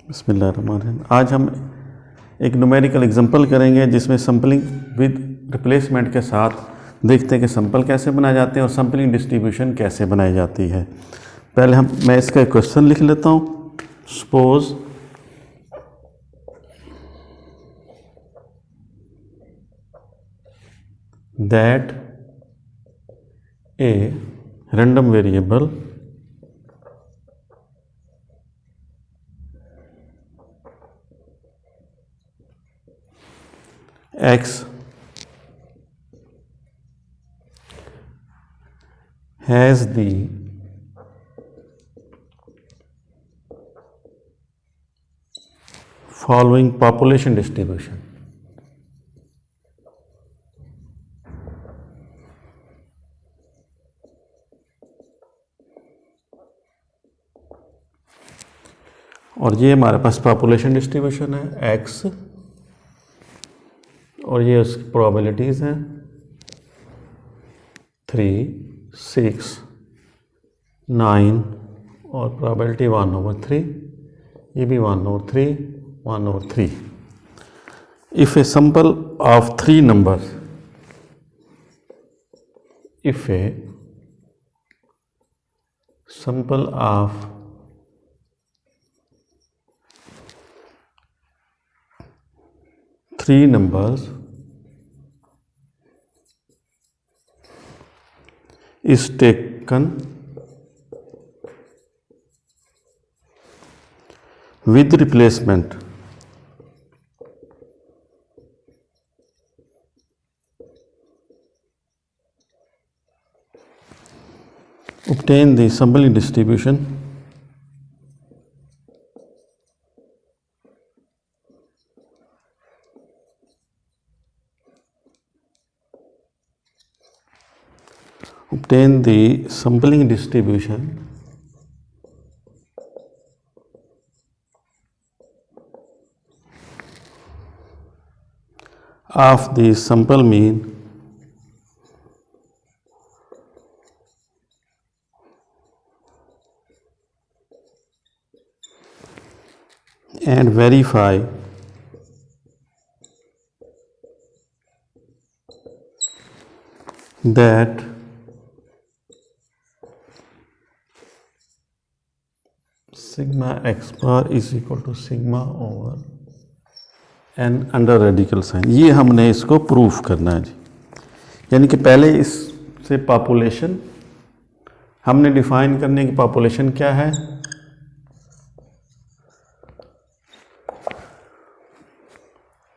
बिस्मिल्लाहिर्रहमानिर्रहीम। आज हम एक न्यूमेरिकल एग्जांपल करेंगे जिसमें सैम्पलिंग विद रिप्लेसमेंट के साथ देखते हैं कि सैंपल कैसे बनाए जाते हैं और सैम्पलिंग डिस्ट्रीब्यूशन कैसे बनाई जाती है। पहले मैं इसका क्वेश्चन लिख लेता हूँ। Suppose that a random variable x has the following population distribution. और ये हमारे पास पॉपुलेशन डिस्ट्रीब्यूशन है x, और ये उसकी प्रोबेबिलिटीज़ हैं 3, 6, 9 और प्रोबेबिलिटी 1/3, ये भी 1/3, 1/3। If a sample of 3 numbers, if a sample of 3 numbers is taken with replacement, obtain the sampling distribution of the sample mean and verify that sigma x bar is equal to sigma over n under radical sign. ये हमने इसको proof करना है जी। यानी कि पहले इससे population हमने डिफाइन करने की, पॉपुलेशन क्या है,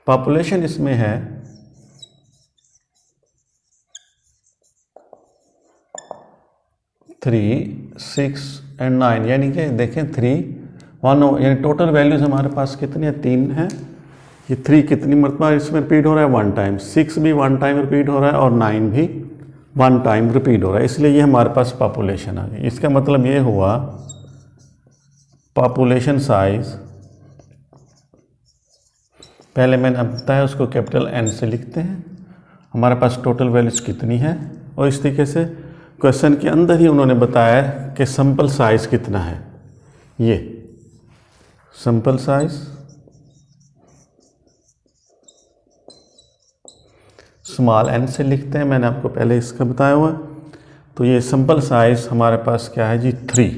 पॉपुलेशन इसमें है 3, 6 एंड 9। यानी कि देखें 3, 1 यानी टोटल वैल्यूज हमारे पास कितनी है, 3 है। ये 3 कितनी मरतबा इसमें रिपीट हो रहा है, 1 टाइम। 6 भी 1 टाइम रिपीट हो रहा है और 9 भी 1 टाइम रिपीट हो रहा है, इसलिए ये हमारे पास पॉपुलेशन आ गई। इसका मतलब ये हुआ पॉपुलेशन साइज, पहले मैंने बताया उसको कैपिटल N से लिखते हैं। हमारे पास टोटल वैल्यूज कितनी है, और इस तरीके से क्वेश्चन के अंदर ही उन्होंने बताया कि सैंपल साइज कितना है। ये सैंपल साइज स्मॉल n से लिखते हैं, मैंने आपको पहले इसका बताया हुआ। तो ये सैंपल साइज हमारे पास क्या है जी, 3।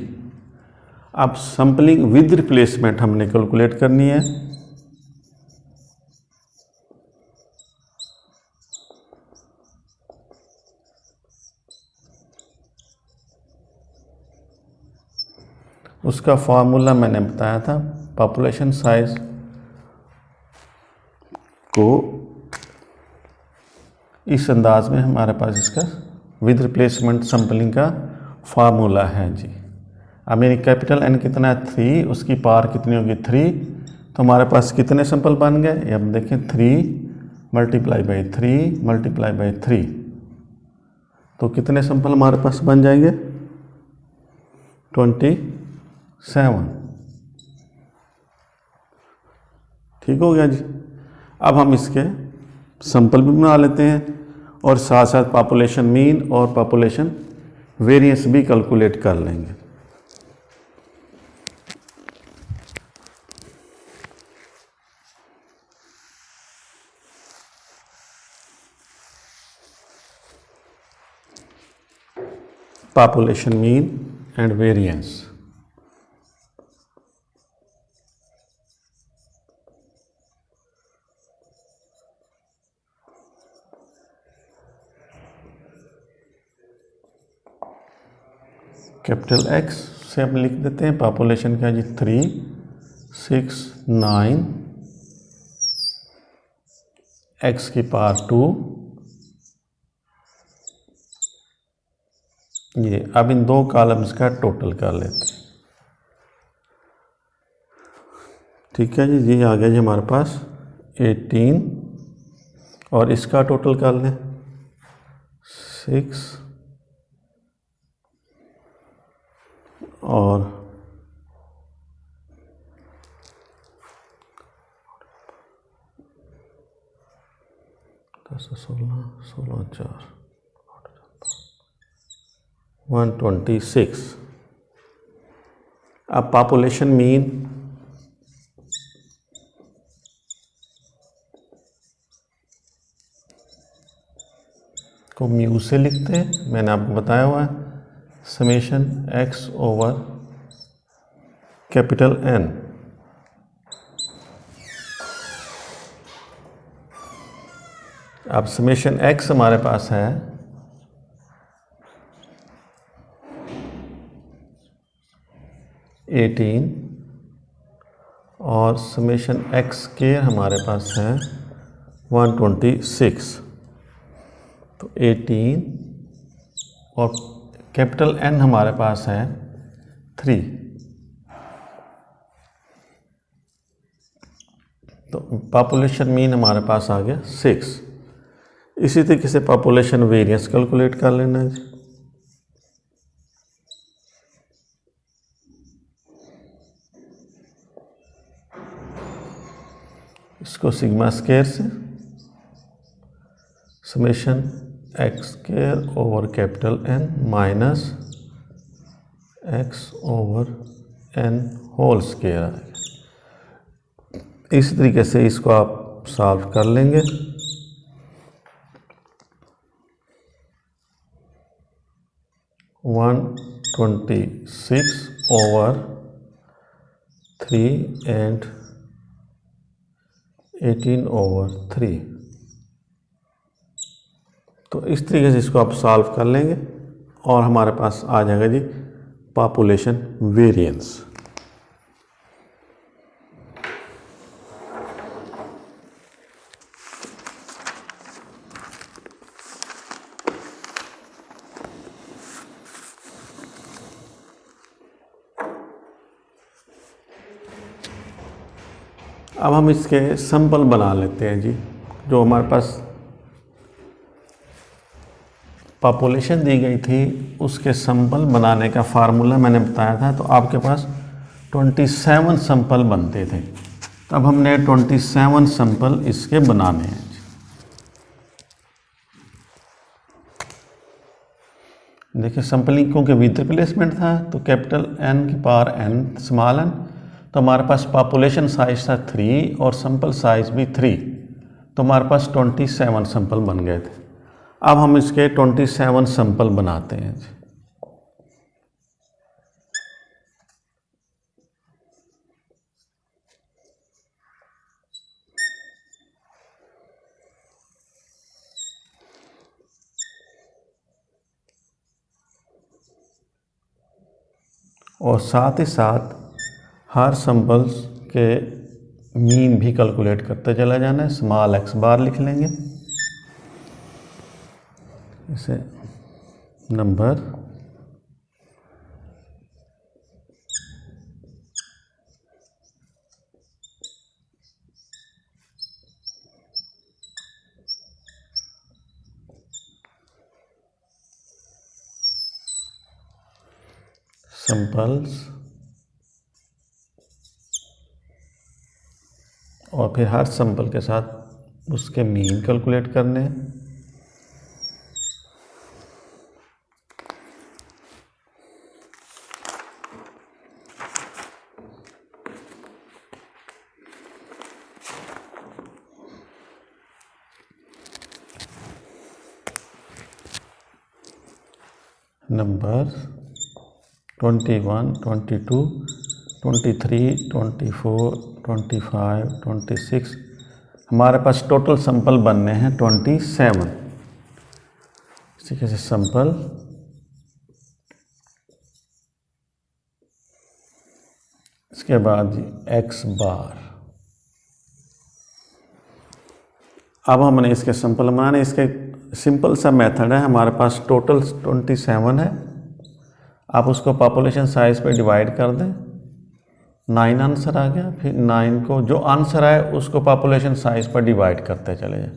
अब सैम्पलिंग विद रिप्लेसमेंट हमने कैलकुलेट करनी है। उसका फॉर्मूला मैंने बताया था, पॉपुलेशन साइज को इस अंदाज में हमारे पास इसका विद रिप्लेसमेंट सैम्पलिंग का फार्मूला है जी। अब मेरी कैपिटल N कितना है, 3, उसकी पावर कितनी होगी 3, तो हमारे पास कितने सैंपल बन गए। अब देखें 3 मल्टीप्लाई बाई 3 मल्टीप्लाई बाई 3, तो कितने सैंपल हमारे पास बन जाएंगे, 27। ठीक हो गया जी। अब हम इसके सैंपल भी बना लेते हैं और साथ साथ पॉपुलेशन मीन और पॉपुलेशन वेरिएंस भी कैलकुलेट कर लेंगे। population mean and variance. Capital x से हम लिख देते हैं पॉपुलेशन क्या जी 3, 6, 9, एक्स की पावर 2, ये अब इन दो कॉलम्स का टोटल कर लेते हैं। ठीक है जी, ये आ गया जी हमारे पास 18 और इसका टोटल कर लें 6 और 10, 16, 16, 4, 126। अब पॉपुलेशन मीन को म्यू से लिखते हैं, मैंने आपको बताया हुआ है summation x over capital N. अब समेशन एक्स हमारे पास है 18 और समेशन एक्स के हमारे पास है 126। तो 18 और कैपिटल एन हमारे पास है 3। तो पॉपुलेशन मीन हमारे पास आ गया 6। इसी तरीके से पॉपुलेशन वेरिएंस कैलकुलेट कर लेना है जी। इसको सिग्मा स्क्वायर से summation x square over capital N minus x over N whole square आएगा। इस तरीके से इसको आप सॉल्व कर लेंगे। One 26 over 3 and 18 over 3। तो इस तरीके से इसको आप सॉल्व कर लेंगे और हमारे पास आ जाएगा जी पॉपुलेशन वेरिएंस। अब हम इसके सैंपल बना लेते हैं जी। जो हमारे पास पॉपुलेशन दी गई थी उसके सैंपल बनाने का फार्मूला मैंने बताया था। तो आपके पास 27 सैंपल बनते थे। तब हमने 27 सैंपल इसके बनाने हैं। देखिए सैंपलिंग क्योंकि विद रिप्लेसमेंट था तो कैपिटल एन की पावर एन स्मॉल एन, तो हमारे पास पॉपुलेशन साइज था 3 और सैंपल साइज भी 3। तो हमारे पास 27 सैंपल बन गए थे। अब हम इसके 27 सैंपल बनाते हैं। और साथ ही साथ हर सैंपल्स के मीन भी कैलकुलेट करते चला जाना है। स्मॉल एक्स बार लिख लेंगे, इसे नंबर सैंपल्स और फिर हर सैंपल के साथ उसके मीन कैलकुलेट करने हैं। नंबर 21, 22, 23, 24, 25, 26, हमारे पास टोटल सैंपल बनने हैं 27। ठीक है, सैंपल इसके बाद x बार। अब हमने इसके सैंपल बनाने, इसके सिंपल सा मेथड है, हमारे पास टोटल 27 है, आप उसको पॉपुलेशन साइज पे डिवाइड कर दें, 9 आंसर आ गया। फिर 9 को जो आंसर आए उसको पॉपुलेशन साइज पर डिवाइड करते चले जाए,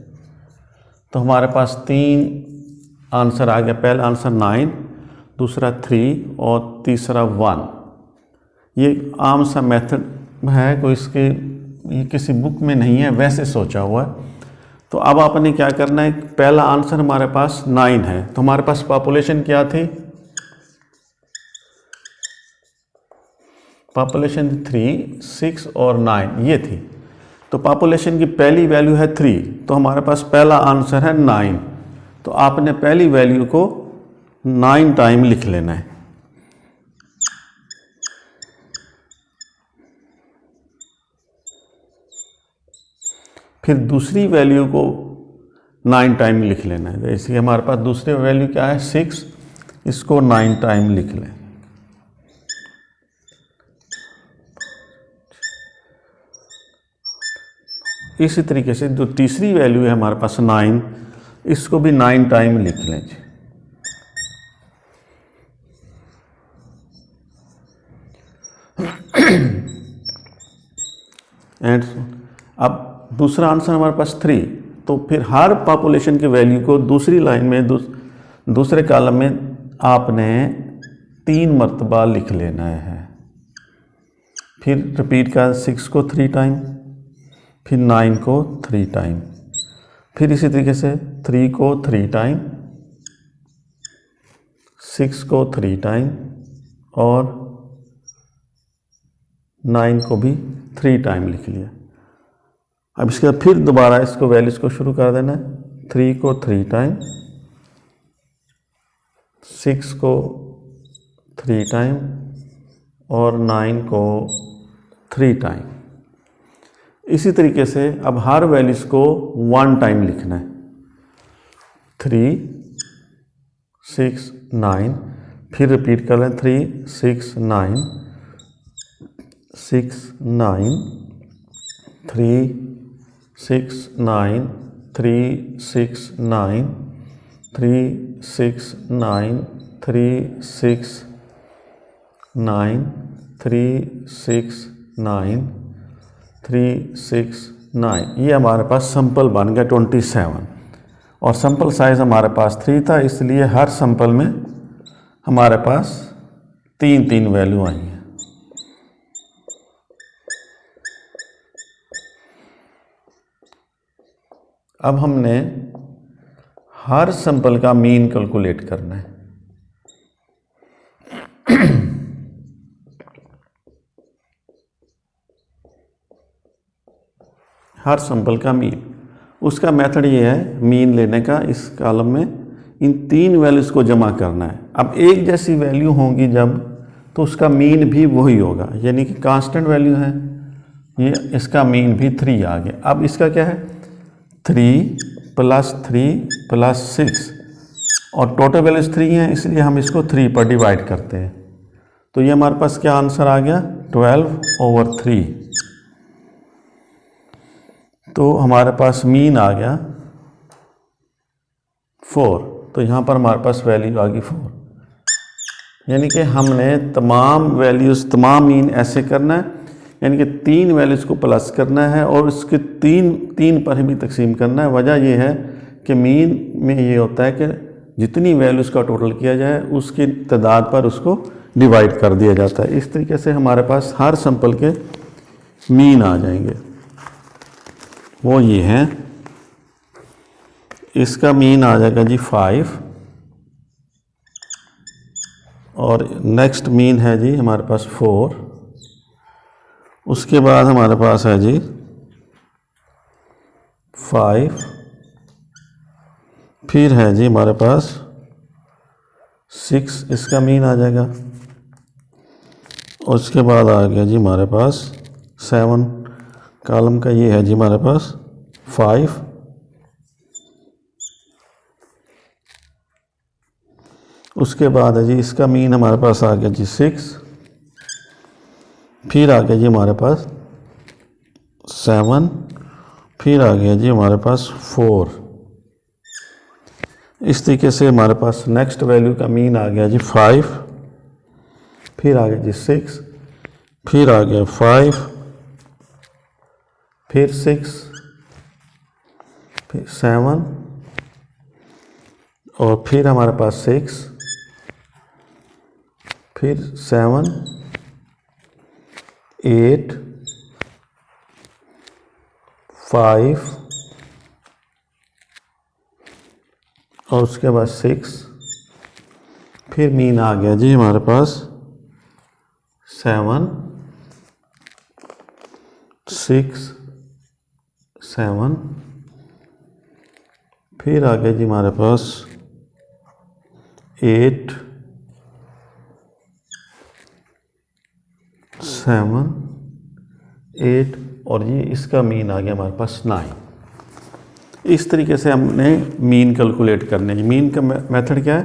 तो हमारे पास 3 आंसर आ गया। पहला आंसर 9, दूसरा 3 और तीसरा 1। ये आम सा मेथड है, कोई इसके ये किसी बुक में नहीं है, वैसे सोचा हुआ है। तो अब आपने क्या करना है, पहला आंसर हमारे पास 9 है, तो हमारे पास पॉपुलेशन क्या थी, पॉपुलेशन 3, 6 और 9 ये थी। तो पॉपुलेशन की पहली वैल्यू है 3, तो हमारे पास पहला आंसर है 9। तो आपने पहली वैल्यू को 9 टाइम लिख लेना है। फिर दूसरी वैल्यू को 9 टाइम लिख लेना है। जैसे हमारे पास दूसरी वैल्यू क्या है 6, इसको 9 टाइम लिख लें। इसी तरीके से जो तीसरी वैल्यू है हमारे पास 9, इसको भी 9 टाइम लिख लें। एंड अब दूसरा आंसर हमारे पास 3, तो फिर हर पॉपुलेशन की वैल्यू को दूसरी लाइन में दूसरे कॉलम में आपने 3 मरतबा लिख लेना है। फिर रिपीट कर 6 को 3 टाइम, फिर 9 को 3 टाइम, फिर इसी तरीके से 3 को 3 टाइम, 6 को 3 टाइम और 9 को भी 3 टाइम लिख लिया। अब इसके बाद फिर दोबारा इसको वैल्यूज को शुरू कर देना है। 3 को 3 टाइम, 6 को 3 टाइम और 9 को 3 टाइम। इसी तरीके से अब हर वैल्यूज को 1 टाइम लिखना है। 3, 6, 9, फिर रिपीट कर लें 3, 6, 9, 6, 9, 3, 6, 9, 3, 6, 9, 3, 6, 9, 3, 6, 9, 3, 6, 9, 3, 6, 9। ये हमारे पास सैंपल बन गया 27 और सैंपल साइज हमारे पास 3 था, इसलिए हर सैंपल में हमारे पास 3 वैल्यू आई हैं। अब हमने हर सैंपल का मीन कैलकुलेट करना है। हर सैंपल का मीन, उसका मेथड ये है मीन लेने का, इस कॉलम में इन 3 वैल्यूज़ को जमा करना है। अब एक जैसी वैल्यू होंगी जब, तो उसका मीन भी वही होगा, यानी कि कांस्टेंट वैल्यू है ये, इसका मीन भी 3 आ गया। अब इसका क्या है 3 + 3 + 6 और टोटल वैल्यूज 3 हैं, इसलिए हम इसको 3 पर डिवाइड करते हैं। तो ये हमारे पास क्या आंसर आ गया 12/3। तो हमारे पास मीन आ गया 4, तो यहाँ पर हमारे पास वैल्यू आ गई 4। यानी कि हमने तमाम वैल्यूज़, तमाम मीन ऐसे करना है, यानी कि 3 वैल्यूज़ को प्लस करना है और इसके 3 पर भी तकसीम करना है। वजह यह है कि मीन में ये होता है कि जितनी वैल्यूज़ का टोटल किया जाए उसकी तादाद पर उसको डिवाइड कर दिया जाता है। इस तरीके से हमारे पास हर सैंपल के मीन आ जाएंगे। वो ये हैं, इसका मीन आ जाएगा जी 5 और नेक्स्ट मीन है जी हमारे पास 4। उसके बाद हमारे पास है जी 5, फिर है जी हमारे पास 6 इसका मीन आ जाएगा। और उसके बाद आ गया जी हमारे पास 7 कॉलम का, ये है जी हमारे पास 5। उसके बाद है जी इसका मीन हमारे पास आ गया जी 6। फिर आ गया जी हमारे पास 7। फिर आ गया जी हमारे पास 4। इस तरीके से हमारे पास नेक्स्ट वैल्यू का मीन आ गया जी 5। फिर आ गया जी 6। फिर आ गया 5। फिर 6। फिर 7। और फिर हमारे पास 6। फिर 7, 8, 5 और उसके बाद 6। फिर मीन आ गया जी हमारे पास 7, 6, 7। फिर आ गया जी हमारे पास 8, 7, 8 और ये इसका मीन आ गया हमारे पास 9। इस तरीके से हमने मीन कैलकुलेट करने की। मीन का मेथड क्या है?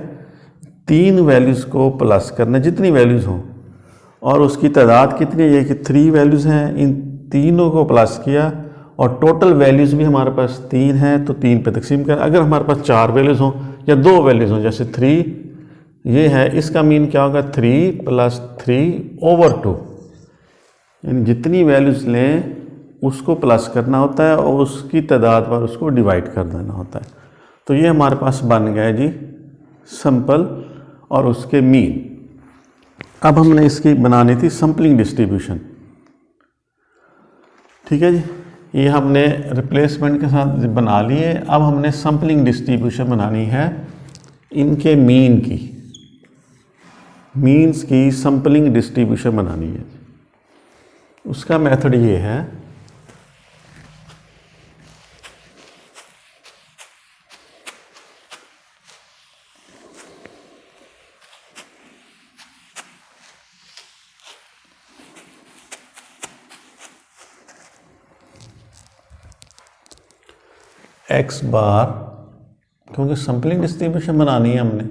3 वैल्यूज़ को प्लस करना, जितनी वैल्यूज़ हों, और उसकी तादाद कितनी है, ये कि 3 वैल्यूज़ हैं, इन तीनों को प्लस किया और टोटल वैल्यूज़ भी हमारे पास 3 हैं तो 3 पे तकसीम कर। अगर हमारे पास 4 वैल्यूज़ हों या 2 वैल्यूज़ हों, जैसे 3 ये है, इसका मीन क्या होगा? 3 + 3/2, यानी जितनी वैल्यूज़ लें उसको प्लस करना होता है और उसकी तादाद पर उसको डिवाइड कर देना होता है। तो ये हमारे पास बन गया जी सिंपल और उसके मीन। अब हमने इसकी बनानी थी सैंपलिंग डिस्ट्रीब्यूशन। ठीक है जी, ये हमने रिप्लेसमेंट के साथ बना लिए। अब हमने सैंपलिंग डिस्ट्रीब्यूशन बनानी है इनके मीन की, मीन्स की सैंपलिंग डिस्ट्रीब्यूशन बनानी है। उसका मेथड ये है, x बार, क्योंकि सैंपलिंग डिस्ट्रीब्यूशन बनानी है हमने,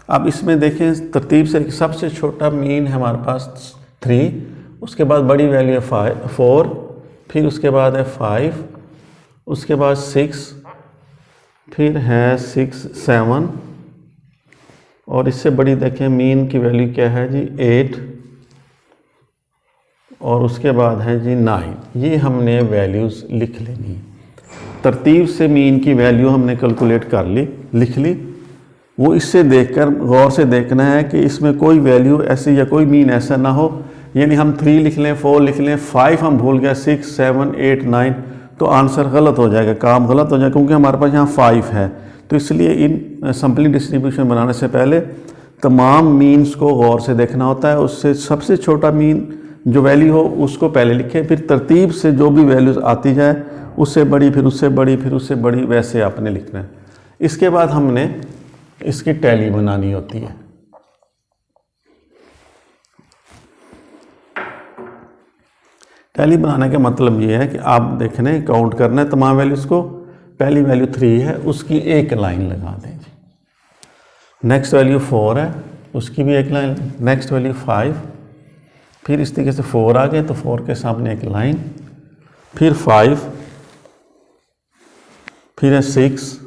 अब इसमें देखें तरतीब से, सबसे छोटा मीन है हमारे पास 3, उसके बाद बड़ी वैल्यू है 4, फिर उसके बाद है 5, उसके बाद 6, फिर है 6, 7 और इससे बड़ी देखें मीन की वैल्यू क्या है जी 8 और उसके बाद है जी 9। ये हमने वैल्यूज़ लिख लेनी। तरतीब से मीन की वैल्यू हमने कैलकुलेट कर ली, लिख ली। वो इससे देखकर गौर से देखना है कि इसमें कोई वैल्यू ऐसी या कोई मीन ऐसा ना हो, यानी हम 3 लिख लें, 4 लिख लें, 5 हम भूल गए, 6, 7, 8, 9 तो आंसर गलत हो जाएगा, काम गलत हो जाएगा, क्योंकि हमारे पास यहाँ 5 है। तो इसलिए इन सैंपलिंग डिस्ट्रीब्यूशन बनाने से पहले तमाम मीन्स को गौर से देखना होता है। उससे सबसे छोटा मीन जो वैल्यू हो उसको पहले लिखें, फिर तरतीब से जो भी वैल्यूज़ आती जाए उससे बड़ी, फिर उससे बड़ी, फिर उससे बड़ी, वैसे आपने लिखना है। इसके बाद हमने इसकी टैली बनानी होती है। टैली बनाने का मतलब ये है कि आप देखने काउंट करना है तमाम वैल्यूज़ को। पहली वैल्यू 3 है, उसकी एक लाइन लगा दें। नेक्स्ट वैल्यू 4 है, उसकी भी एक लाइन। नेक्स्ट वैल्यू 5, फिर इस तरीके से 4 आ गए तो 4 के सामने एक लाइन, फिर 5, फिर है 6,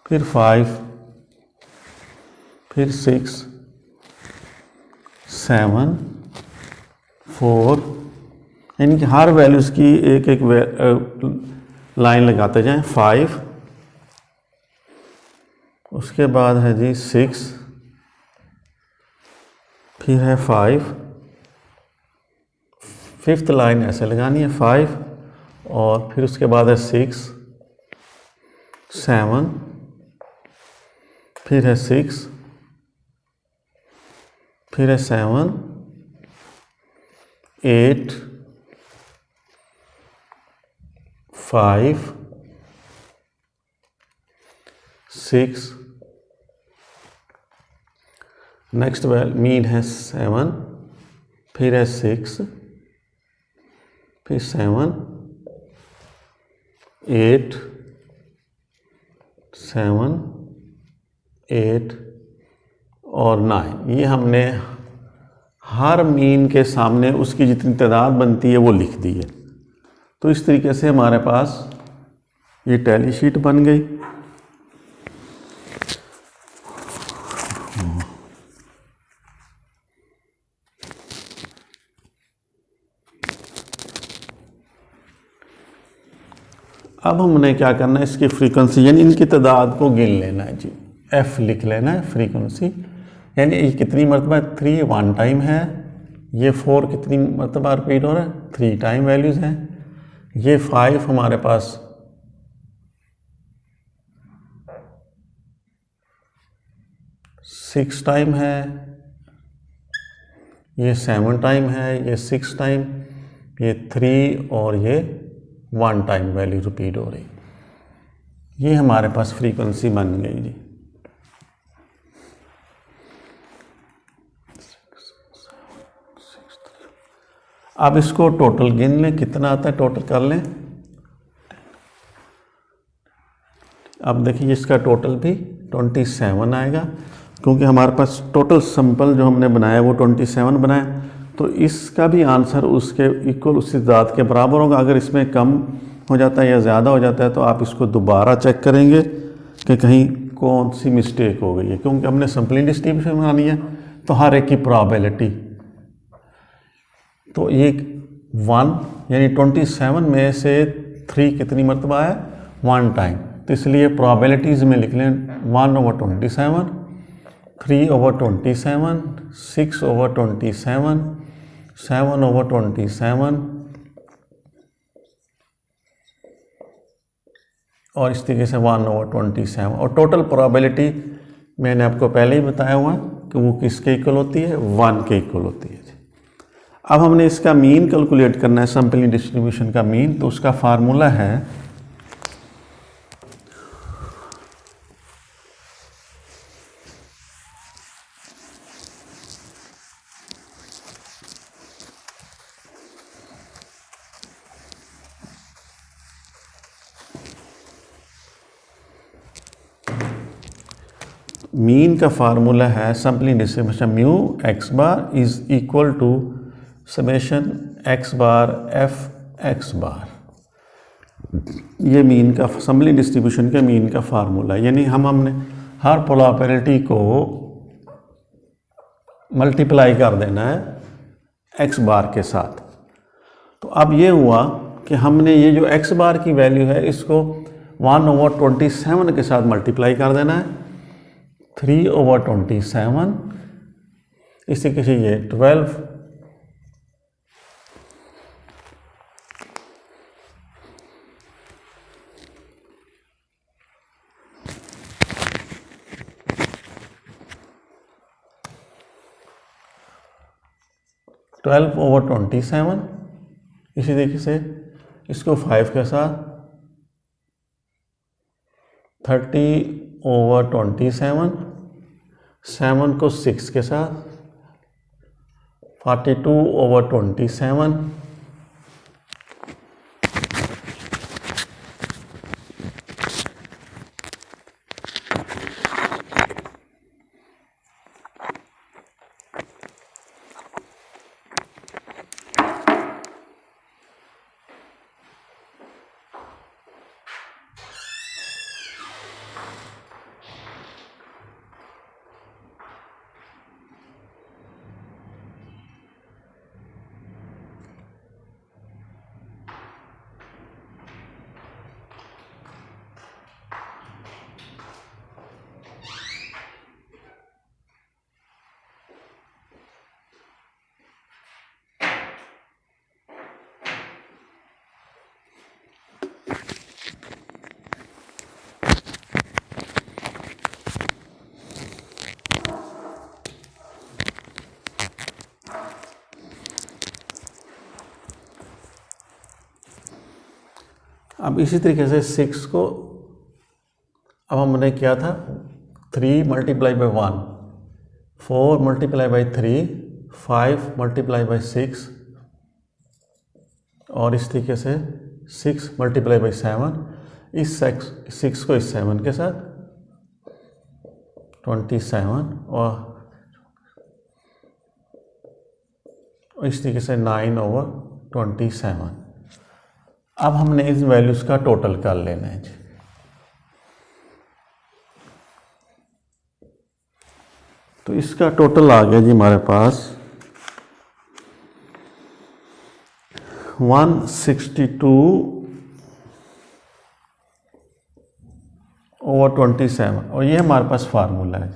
फिर 5, फिर 6, 7, 4, यानी कि हर वैल्यूज़ की एक एक लाइन लगाते जाएं। 5, उसके बाद है जी 6, फिर है 5, फिफ्थ लाइन ऐसे लगानी है 5 और फिर उसके बाद है 6, 7, फिर है 6, फिर है 7, 8, 5 6, नेक्स्ट मीन है 7, फिर है 6, फिर 7 8 7 8 और 9। ये हमने हर मीन के सामने उसकी जितनी तादाद बनती है वो लिख दी है। तो इस तरीके से हमारे पास ये टैली शीट बन गई। अब हमने क्या करना है, इसकी फ्रीक्वेंसी यानी इनकी तादाद को गिन लेना है जी। एफ लिख लेना है फ्रीक्वेंसी, यानी ये कितनी मरतबा 3 1 टाइम है, ये 4 कितनी मरतबा रिपीट हो रहा है 3 टाइम वैल्यूज़ हैं, ये 5 हमारे पास 6 टाइम है, ये 7 टाइम है, ये 6 टाइम, ये 3 और ये 1 टाइम वैल्यू रिपीट हो रही। ये हमारे पास फ्रीक्वेंसी बन गई जी। अब इसको टोटल गिन लें, कितना आता है टोटल कर लें। अब देखिए इसका टोटल भी 27 आएगा, क्योंकि हमारे पास टोटल सैंपल जो हमने बनाया वो 27 बनाया, तो इसका भी आंसर उसके इक्वल उसी तादाद के बराबर होगा। अगर इसमें कम हो जाता है या ज़्यादा हो जाता है तो आप इसको दोबारा चेक करेंगे कि कहीं कौन सी मिस्टेक हो गई है, क्योंकि हमने सैंपलिंग डिस्ट्रीब्यूशन बनानी है तो हर एक की प्रोबेबिलिटी। तो ये 1 यानी 27 में से 3 कितनी मरतबा है 1 टाइम, तो इसलिए प्रोबेबिलिटीज़ में लिख लें 1/27, 3/27, 6/27, 7/27 और इस तरीके से 1/27। और टोटल प्रोबेबिलिटी मैंने आपको पहले ही बताया हुआ कि वो किसके इक्वल होती है 1 के इक्वल होती है। अब हमने इसका मीन कैलकुलेट करना है, सैंपलिंग डिस्ट्रीब्यूशन का मीन, तो उसका फार्मूला है मीन का फार्मूला है sampling distribution mu X bar is equal to summation X bar F X bar. ये मीन का सैंपलिंग डिस्ट्रीब्यूशन के मीन का फार्मूला, यानी हमने हर प्रोबेबिलिटी को मल्टीप्लाई कर देना है एक्स बार के साथ। तो अब ये हुआ कि हमने ये जो एक्स बार की वैल्यू है इसको 1/27 के साथ मल्टीप्लाई कर देना है, 3/27, इसी के ये 12, ट्वेल्व ओवर 27, इसी तरीके से इसको 5 के साथ 30/27, 7 को 6 के साथ 42/27, अब इसी तरीके से 6 को अब हमने किया था 3 multiply by 1, 4 multiply by 3, 5 multiply by 6 और इस तरीके से 6 मल्टीप्लाई बाई 7, इस 6 को इस 7 के साथ 27 और इस तरीके से 9/27। अब हमने इस वैल्यूज का टोटल कर लेना है जी। तो इसका टोटल आ गया जी हमारे पास 162/27 और ये हमारे पास फार्मूला है।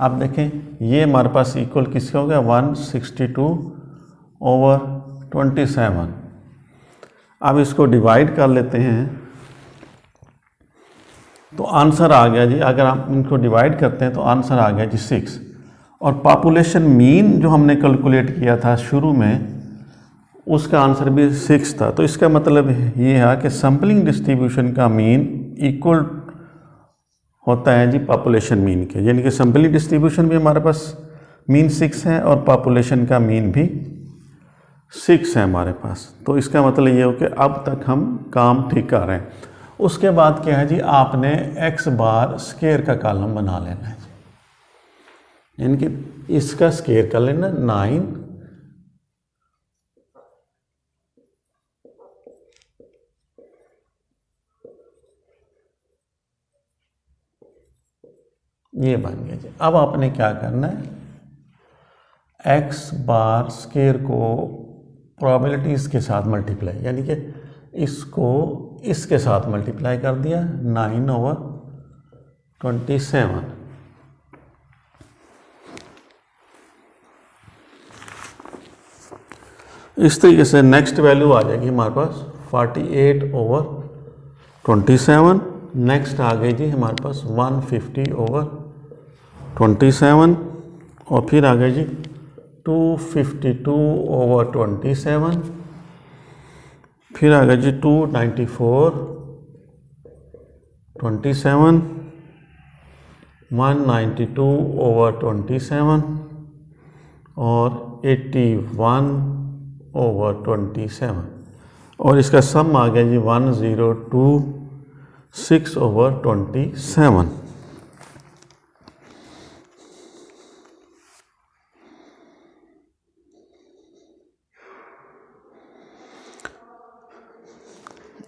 अब देखें ये हमारे पास इक्वल किसका हो गया 162/27। अब इसको डिवाइड कर लेते हैं तो आंसर आ गया जी, अगर आप इनको डिवाइड करते हैं तो आंसर आ गया जी 6। और पॉपुलेशन मीन जो हमने कैलकुलेट किया था शुरू में उसका आंसर भी 6 था। तो इसका मतलब ये है कि सैम्पलिंग डिस्ट्रीब्यूशन का मीन इक्वल होता है जी पॉपुलेशन मीन के, यानी कि सैम्पलिंग डिस्ट्रीब्यूशन भी हमारे पास मीन 6 है और पॉपुलेशन का मीन भी 6 है हमारे पास। तो इसका मतलब ये हो कि अब तक हम काम ठीक कर रहे हैं। उसके बाद क्या है जी, आपने x बार स्केयर का कॉलम बना लेना है, यानी कि इसका स्केयर कर लेना 9, ये बन गया जी। अब आपने क्या करना है, x बार स्केयर को प्रोबेबिलिटीज के साथ मल्टीप्लाई, यानी कि इसको इसके साथ मल्टीप्लाई कर दिया 9/27। इस तरीके से नेक्स्ट वैल्यू आ जाएगी हमारे पास 48/27। नेक्स्ट आ गई जी हमारे पास 150/27 और फिर आ गई जी 252/27, फिर आ गया जी 294/27, 192/27 और 81/27 और इसका सम आ गया जी 1026/27।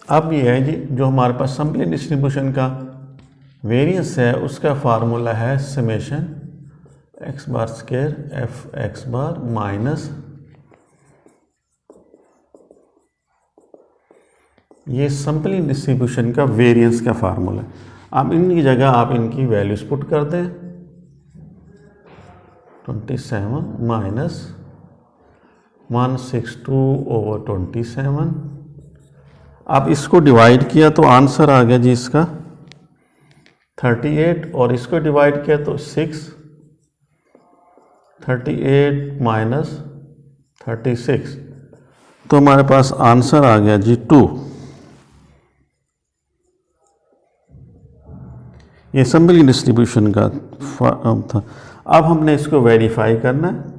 अब ये है जी जो हमारे पास सैम्पलिंग डिस्ट्रीब्यूशन का वेरिएंस है उसका फार्मूला है summation x bar square f x बार माइनस ये सैम्पलिंग डिस्ट्रीब्यूशन का वेरिएंस का फार्मूला। अब इनकी जगह आप इनकी वैल्यूज पुट कर दें 27 माइनस 162/27। अब इसको डिवाइड किया तो आंसर आ गया जी इसका 38 और इसको डिवाइड किया तो 6, 38 माइनस 36 तो हमारे पास आंसर आ गया जी 2। ये सैम्पलिंग डिस्ट्रीब्यूशन का था। अब हमने इसको वेरीफाई करना है।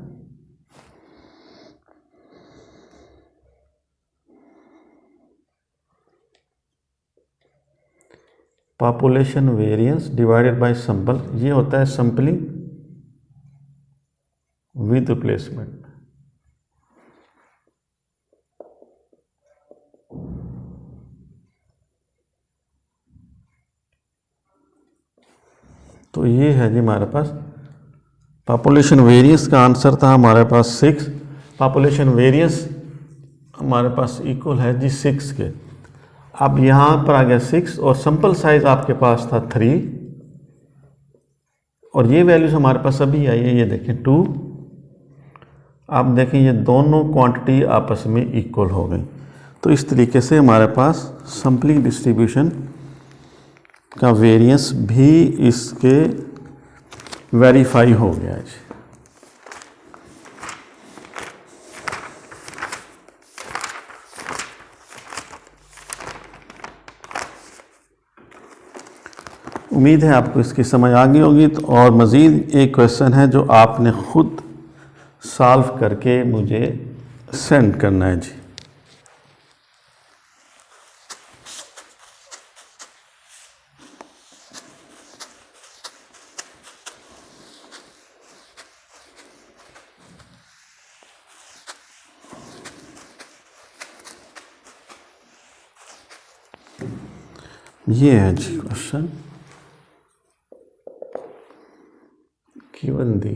Population variance divided by sample, ये होता है सैम्पलिंग विद रिप्लेसमेंट। तो ये है जी हमारे पास पॉपुलेशन वेरिएंस का आंसर था हमारे पास 6। पॉपुलेशन वेरिएंस हमारे पास इक्वल है जी 6 के। अब यहाँ पर आ गया 6 और सैंपल साइज आपके पास था 3 और ये वैल्यूज हमारे पास अभी आई है, ये देखें 2। आप देखें ये दोनों क्वांटिटी आपस में इक्वल हो गई। तो इस तरीके से हमारे पास सैम्पलिंग डिस्ट्रीब्यूशन का वेरिएंस भी इसके वेरीफाई हो गया है। उम्मीद है आपको इसकी समझ आ गई होगी। तो और मज़ीद एक क्वेश्चन है जो आपने ख़ुद सॉल्व करके मुझे सेंड करना है जी। ये है जी question given the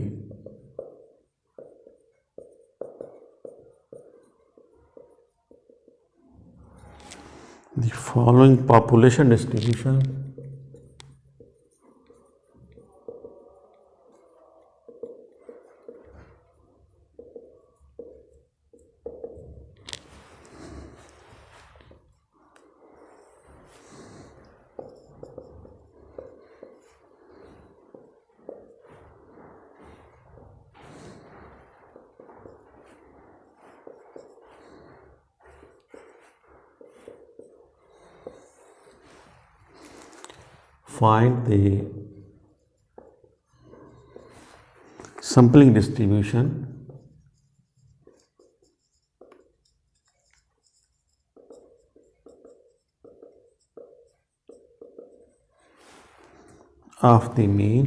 the following population distribution find the sampling distribution of the mean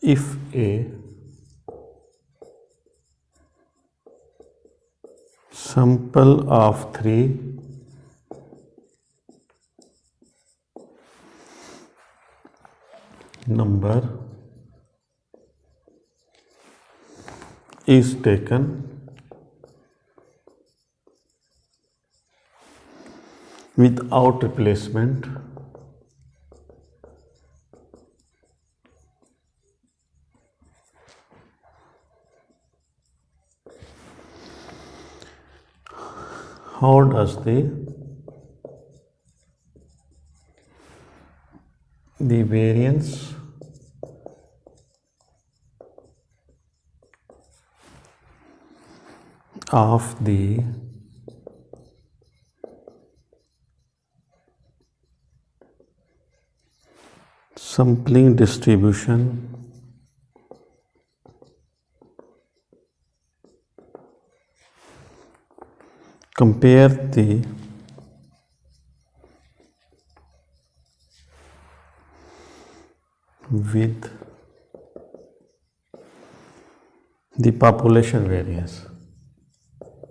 if a sample of 3 number is taken without replacement how does the variance of the sampling distribution compare the with the population variance।